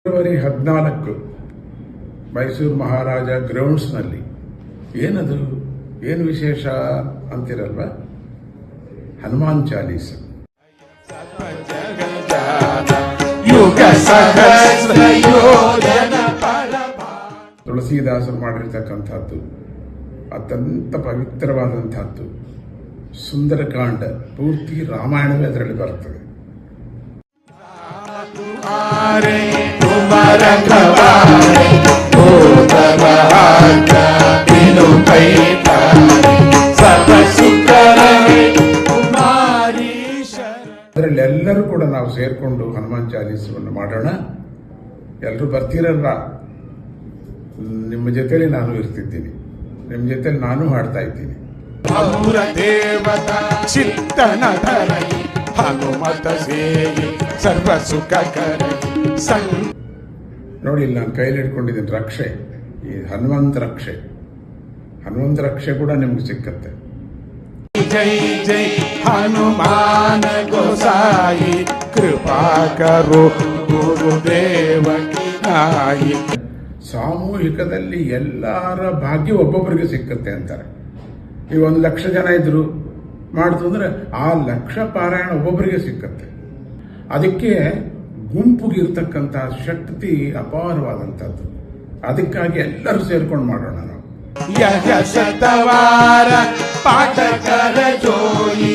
February 14 Mysuru ಮಹಾರಾಜ ಗ್ರೌಂಡ್ಸ್ನಲ್ಲಿ ಏನದು ಏನು ವಿಶೇಷ ಅಂತಿರಲ್ವ? ಹನುಮಾನ್ ಚಾಲೀಸ. ತುಳಸಿದಾಸರು ಮಾಡಿರ್ತಕ್ಕಂಥದ್ದು ಅತ್ಯಂತ ಪವಿತ್ರವಾದಂತಹದ್ದು. ಸುಂದರಕಾಂಡ ಪೂರ್ತಿ ರಾಮಾಯಣವೇ ಅದರಲ್ಲಿ ಬರ್ತದೆ. ಅದರಲ್ಲಿ ಎಲ್ಲರೂ ಕೂಡ ನಾವು ಸೇರ್ಕೊಂಡು ಹನುಮಾನ್ ಚಾಲೀಸವನ್ನು ಮಾಡೋಣ. ಎಲ್ಲರೂ ಬರ್ತೀರಲ್ಲ, ನಿಮ್ಮ ಜೊತೆಲಿ ನಾನು ಇರ್ತಿದ್ದೀನಿ, ನಿಮ್ಮ ಜೊತೆಲಿ ನಾನು ಹಾಡ್ತಾ ಇದ್ದೀನಿ. ನೋಡಿ, ಇಲ್ಲಿ ನಾನು ಕೈಲಿ ಹಿಡ್ಕೊಂಡಿದ್ದೀನಿ ರಕ್ಷೆ, ಈ ಹನುಮಂತ ರಕ್ಷೆ. ಹನುಮಂತ ರಕ್ಷೆ ಕೂಡ ನಿಮ್ಗೆ ಸಿಕ್ಕತ್ತೆ. ಜೈ ಜೈ ಹನುಮಾನ ಗೋಸಾಯಿ ಕೃಪಾ ಕರೋ ಗುರುದೇವ ಕಿನಾಯಿ. ಸಾಮೂಹಿಕದಲ್ಲಿ ಎಲ್ಲರ ಭಾಗ್ಯ ಒಬ್ಬೊಬ್ಬರಿಗೆ ಸಿಕ್ಕತ್ತೆ ಅಂತಾರೆ. ಈಗ 1,00,000 ಜನ ಇದ್ರು ಮಾಡ್ತು ಅಂದ್ರೆ ಆ 1,00,000 ಪಾರಾಯಣ ಒಬ್ಬೊಬ್ಬರಿಗೆ ಸಿಕ್ಕತ್ತೆ. ಅದಕ್ಕೆ ಗುಂಪುಗಿರ್ತಕ್ಕಂಥ ಶಕ್ತಿ ಅಪಾರವಾದಂಥದ್ದು. ಅದಕ್ಕಾಗಿ ಎಲ್ಲರೂ ಸೇರ್ಕೊಂಡು ಮಾಡೋಣ ನಾವು. ಶತವಾರ ಪಾಠಕರ ಜೋಯಿ